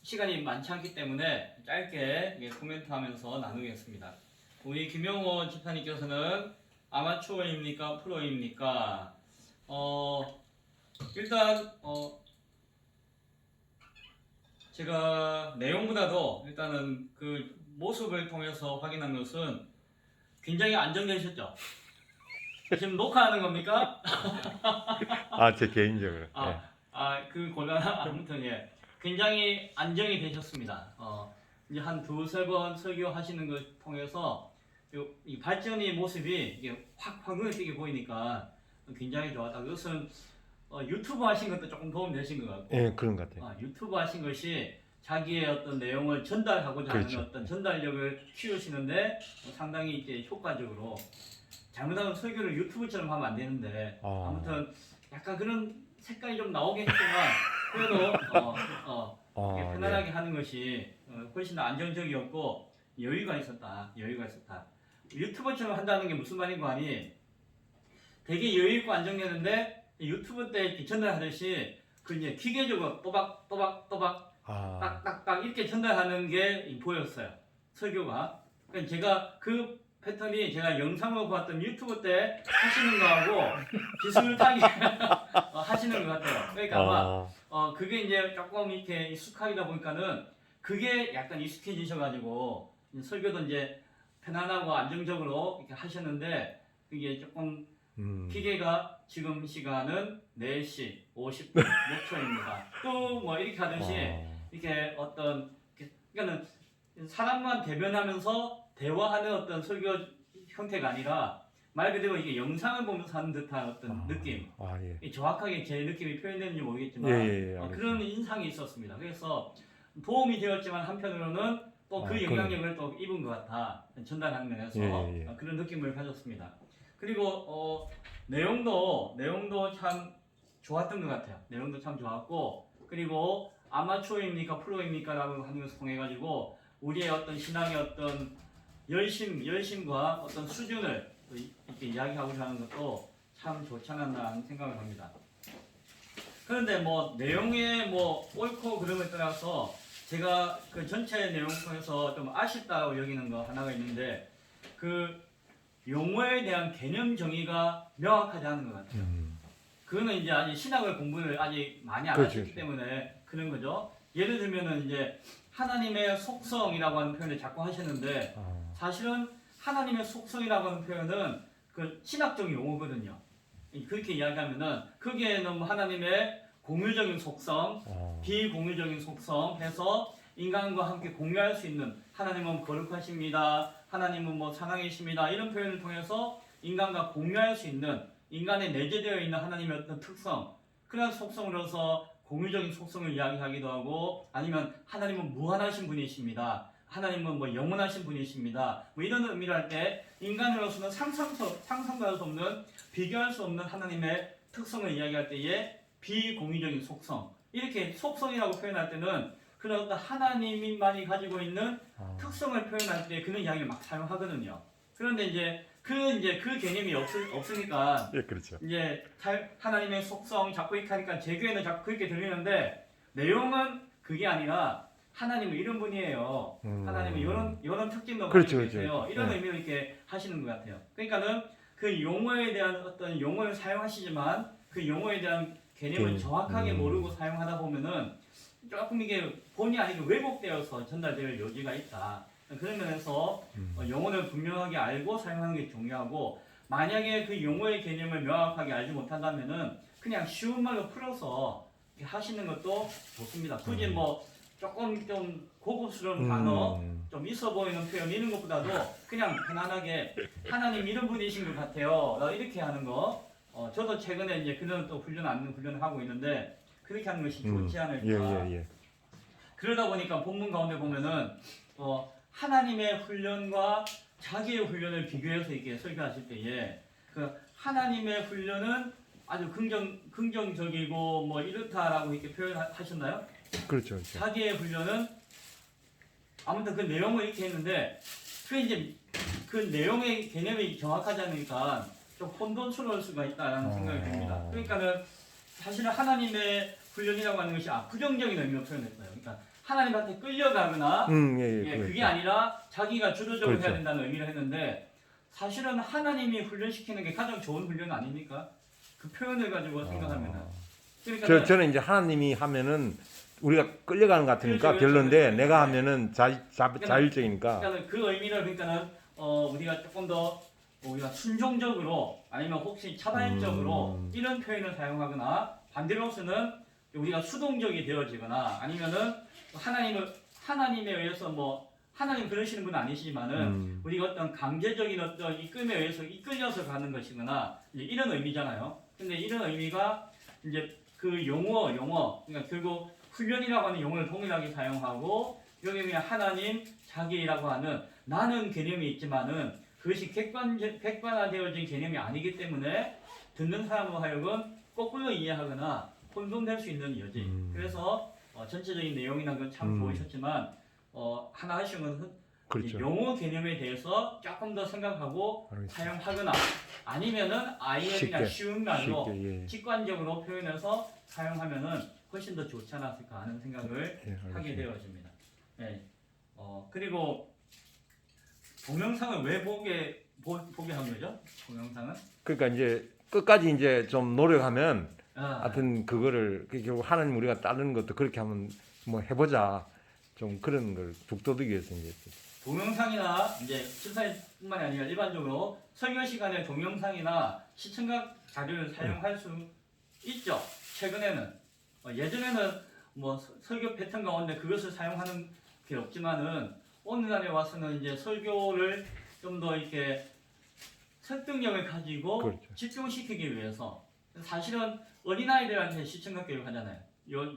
시간이 많지 않기 때문에 짧게 코멘트하면서 나누겠습니다. 우리 김영호 집사님께서는 아마추어입니까? 프로입니까? 일단 제가 내용보다도 일단은 그 모습을 통해서 확인한 것은 굉장히 안정되셨죠? 지금 녹화하는 겁니까? 제 개인적으로. 예. 그 곤란한 아무튼 예, 굉장히 안정이 되셨습니다. 이제 한 두세 번 설교하시는 걸 통해서 이 발전의 모습이 이게 확 눈에 띄게 보이니까 굉장히 좋았다. 그것은 유튜브 하신 것도 조금 도움 되신 것 같고, 예, 그런 것 같아요. 유튜브 하신 것이 자기의 어떤 내용을 전달하고자 그렇죠. 하는 어떤 전달력을 키우시는데 상당히 이제 효과적으로. 잘못하면 설교를 유튜브처럼 하면 안 되는데 아무튼 약간 그런 색깔이 좀 나오긴 했지만 그래도 이렇게 편안하게 하는 것이 훨씬 더 안정적이었고 여유가 있었다. 유튜버처럼 한다는 게 무슨 말인 거 아니? 되게 여유 있고 안정되는데 유튜브 때 전달하듯이 그 이제 기계적으로 또박 딱딱딱 이렇게 전달하는 게 보였어요. 설교가. 그러니까 제가 그 패턴이 제가 영상으로 봤던 유튜브 때 하시는 거하고 비슷하게 하시는 것 같아요. 그러니까 아마 그게 이제 조금 이렇게 익숙하다 보니까는 그게 약간 익숙해지셔가지고 설교도 이제 편안하고 안정적으로 이렇게 하셨는데 그게 조금 기계가 지금 시간은 4시 50분 몇 초입니다. 또 뭐 이렇게 하듯이 이렇게 어떤 그러니까는 사람만 대변하면서 대화하는 어떤 설교 형태가 아니라 말 그대로 이게 영상을 보면서 하는 듯한 어떤 느낌. 예. 정확하게 제 느낌이 표현되는지 모르겠지만 그런 인상이 있었습니다. 그래서 도움이 되었지만 한편으로는 또 그 영향력을 또 입은 것 같아. 전달하는 면에서 그런 느낌을 가졌습니다. 그리고 내용도 참 좋았던 것 같아요. 내용도 참 좋았고 그리고 아마추어입니까 프로입니까 라고 하는 것을 통해 가지고 우리의 어떤 신앙의 어떤 열심과 어떤 수준을 이렇게 이야기하고자 하는 것도 참 좋지 않았나 하는 생각을 합니다. 그런데 뭐 내용의 뭐 옳고 그름에 따라서 제가 그 전체 내용 통해서 좀 아쉽다고 여기는 거 하나가 있는데 그 용어에 대한 개념 정의가 명확하지 않은 것 같아요. 그거는 이제 아직 신학을 공부를 아직 많이 안 하셨기 때문에 그런 거죠. 예를 들면은 이제 하나님의 속성이라고 하는 표현을 자꾸 하시는데 사실은 하나님의 속성이라고 하는 표현은 그 신학적인 용어거든요. 그렇게 이야기하면은 거기에는 하나님의 공유적인 속성, 비공유적인 속성 해서 인간과 함께 공유할 수 있는 하나님은 거룩하십니다. 하나님은 뭐 사랑이십니다. 이런 표현을 통해서 인간과 공유할 수 있는 인간에 내재되어 있는 하나님의 어떤 특성, 그런 속성으로서 공유적인 속성을 이야기하기도 하고 아니면 하나님은 무한하신 분이십니다. 하나님은 뭐 영원하신 분이십니다. 뭐 이런 의미를 할 때 인간으로서는 상상도 할 수 없는 비교할 수 없는 하나님의 특성을 이야기할 때에 비공유적인 속성 이렇게 속성이라고 표현할 때는 그런 어떤 하나님만이 가지고 있는 특성을 표현할 때 그런 이야기를 막 사용하거든요. 그런데 이제 그 개념이 없으니까 그렇죠. 이제 하나님의 속성 자꾸 이렇게 하니까 제 귀에는 자꾸 그렇게 들리는데 내용은 그게 아니라 하나님은 이런 분이에요. 하나님은 이런 특징도 가지고 계세요. 이런 의미로 이렇게 하시는 것 같아요. 그러니까는 그 용어에 대한 어떤 용어를 사용하시지만 그 용어에 대한 개념을 정확하게 모르고 사용하다 보면은 조금 이게 본의 아니게 왜곡되어서 전달될 여지가 있다. 그런 면에서 용어를 분명하게 알고 사용하는 게 중요하고 만약에 그 용어의 개념을 명확하게 알지 못한다면은 그냥 쉬운 말로 풀어서 하시는 것도 좋습니다. 굳이 뭐 조금 좀 고급스러운 단어, 좀 있어 보이는 표현 이런 것보다도 그냥 편안하게 하나님 이런 분이신 것 같아요. 이렇게 하는 거. 저도 최근에 이제 그런 또 훈련을 하고 있는데 그렇게 하는 것이 좋지 않을까. 그러다 보니까 본문 가운데 보면은 하나님의 훈련과 자기의 훈련을 비교해서 이렇게 설교하실 때에 그 하나님의 훈련은 아주 긍정적이고 뭐 이렇다라고 이렇게 표현하셨나요? 그렇죠. 자기의 훈련은 아무튼 그 내용을 이렇게 했는데 그 이제 그 내용의 개념이 정확하지 않으니까 좀 혼돈스러울 수가 있다라는 생각이 듭니다. 그러니까는 사실은 하나님의 훈련이라고 하는 것이 부정적인 의미로 표현했어요. 그러니까 하나님한테 끌려가거나 그게 아니라 자기가 주도적으로 그렇죠. 해야 된다는 의미를 했는데 사실은 하나님이 훈련시키는 게 가장 좋은 훈련 아닙니까? 그 표현을 가지고 생각하면은. 그러니까 저는 이제 하나님이 하면은 우리가 끌려가는 것 같으니까 그렇죠, 별론데 그렇죠. 내가 하면은 자율적이니까. 그러니까 그 의미를 그러니까는 우리가 조금 더 우리가 순종적으로 아니면 혹시 자발적으로 이런 표현을 사용하거나 반대로서는 우리가 수동적이 되어지거나 아니면은 하나님에 의해서 뭐 하나님 그러시는 분은 아니시지만은 우리가 어떤 강제적인 어떤 이끌에 의해서 이끌려서 가는 것이거나 이제 이런 의미잖아요. 근데 이런 의미가 이제 그 용어 그러니까 결국 훈련이라고 하는 용어를 동일하게 사용하고 여기 그냥 하나님 자기라고 하는 나는 개념이 있지만은 그것이 객관화되어진 개념이 아니기 때문에 듣는 사람으로 하여금 거꾸로 이해하거나 혼돈될 수 있는 여지. 그래서 전체적인 내용이나 건 참 좋으셨지만 하나 하신 것은 그렇죠. 용어 개념에 대해서 조금 더 생각하고 사용하거나 아니면은 아예 그냥 쉬운 말로 직관적으로 표현해서 사용하면은 훨씬 더 좋지 않았을까 하는 생각을 하게 되어집니다. 네. 그리고 동영상을 왜 보게 한 거죠? 동영상은? 그러니까 이제 끝까지 이제 좀 노력하면 하여튼 그거를 결국 하나님 우리가 따르는 것도 그렇게 한번 뭐 해보자 좀 그런 걸 북돋우기 위해서 이제 동영상이나 이제 집사님뿐만이 아니라 일반적으로 설교 시간에 동영상이나 시청각 자료를 사용할 수 있죠. 최근에는 예전에는 뭐 설교 패턴 가운데 그것을 사용하는 게 없지만은 오늘날에 와서는 이제 설교를 좀 더 이렇게 설득력을 가지고 그렇죠. 집중시키기 위해서 사실은 어린아이들한테 시청각 교육 하잖아요.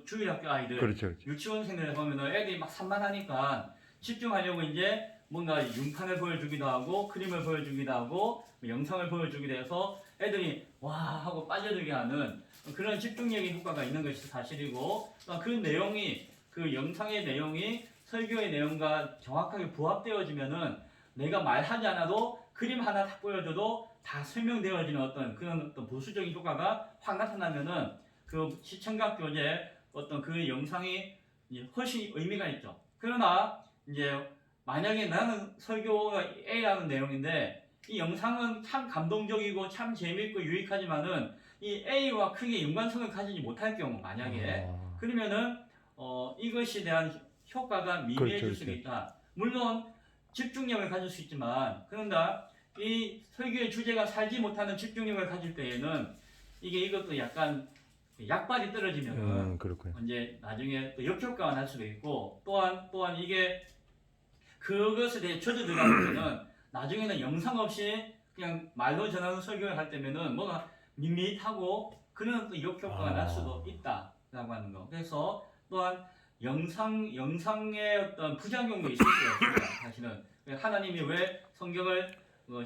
주일학교 아이들, 그렇죠. 유치원생들 보면은 애들이 막 산만하니까 집중하려고 이제 뭔가 융판을 보여주기도 하고 그림을 보여주기도 하고 영상을 보여주기도 해서 애들이 와 하고 빠져들게 하는 그런 집중력의 효과가 있는 것이 사실이고 그 내용이 그 영상의 내용이 설교의 내용과 정확하게 부합되어지면은 내가 말하지 않아도 그림 하나 딱 보여줘도 다 설명되어지는 그런 어떤 보수적인 효과가 확 나타나면은 그 시청각 교재 어떤 그 영상이 훨씬 의미가 있죠. 그러나 이제 만약에 나는 설교가 A라는 내용인데 이 영상은 참 감동적이고 참 재미있고 유익하지만은 이 A와 크게 연관성을 가지지 못할 경우 만약에 그러면은 이것에 대한 효과가 미미해질 수도 있다. 물론 집중력을 가질 수 있지만 그런가 이 설교의 주제가 살지 못하는 집중력을 가질 때에는 이것도 약간 약발이 떨어지면은 이제 나중에 또 역효과가 날 수도 있고 또한 이게 그것에 대해 젖어 들어가면은 나중에는 영상 없이 그냥 말로 전하는 설교를 할 때면은 뭐가 밋밋하고 그런 또 역효과가 날 수도 있다라고 하는 거. 그래서 또한 영상의 어떤 부작용도 있을 수가 있습니다. 사실은 하나님이 왜 성경을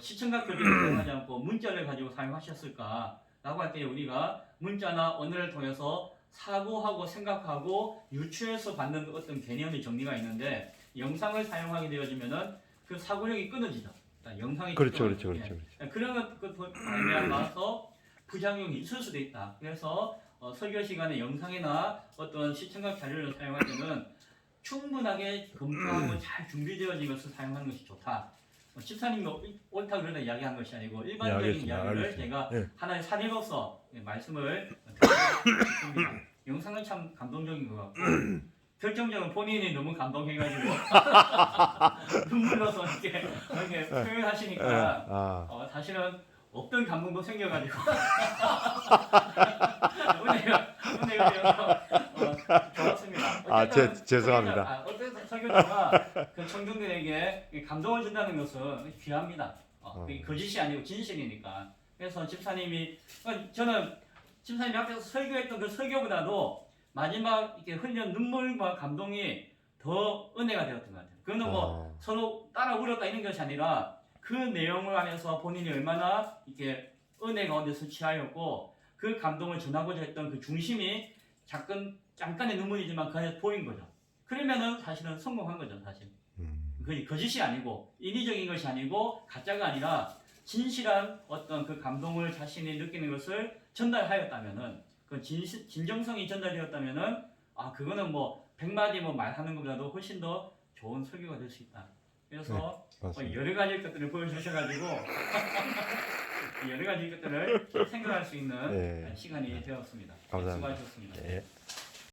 시청각 교재를 사용하지 않고 문자를 가지고 사용하셨을까라고 할 때 우리가 문자나 언어를 통해서 사고하고 생각하고 유추해서 받는 어떤 개념의 정리가 있는데 영상을 사용하게 되어지면은 그 사고력이 끊어지죠. 영상이 그렇죠. 그런 것도 말미암아서 부작용이 있을 수도 있다. 그래서 설교 시간에 영상이나 어떤 시청각 자료를 사용할 때는 충분하게 검토하고 잘 준비되어진 것을 사용하는 것이 좋다. 집사님이 옳다 그러다 이야기한 것이 아니고 일반적인 이야기를 제가 하나의 사례로서 말씀을 드리고 싶습니다. 영상은 참 감동적인 것 같고 결정적으로 본인이 너무 감동해가지고 눈물로서 이렇게 표현하시니까 사실은 없던 감동도 생겨가지고 좋았습니다. 죄송합니다. 어떤 설교자가 그 청중들에게 감동을 준다는 것은 귀합니다. 거짓이 아니고 진실이니까. 그래서 집사님이 저는 집사님 앞에서 설교했던 그 설교보다도 마지막 이렇게 흘린 눈물과 감동이 더 은혜가 되었던 것 같아요. 그거는 뭐 서로 따라 울었다 이런 것이 아니라 그 내용을 하면서 본인이 얼마나 이렇게 은혜 가운데서 취하였고 그 감동을 전하고자 했던 그 중심이 잠깐의 눈물이지만 그 안에 보인 거죠. 그러면은 사실은 성공한 거죠, 사실. 그게 거짓이 아니고 인위적인 것이 아니고 가짜가 아니라 진실한 어떤 그 감동을 자신이 느끼는 것을 전달하였다면은 그 진정성이 전달되었다면은 그거는 뭐 100마디 뭐 말하는 것보다도 훨씬 더 좋은 설교가 될 수 있다. 그래서 여러 가지 것들을 보여주셔가지고 여러 가지 것들을 생각할 수 있는 시간이 되었습니다. 감사합니다. 수고하셨습니다. 예.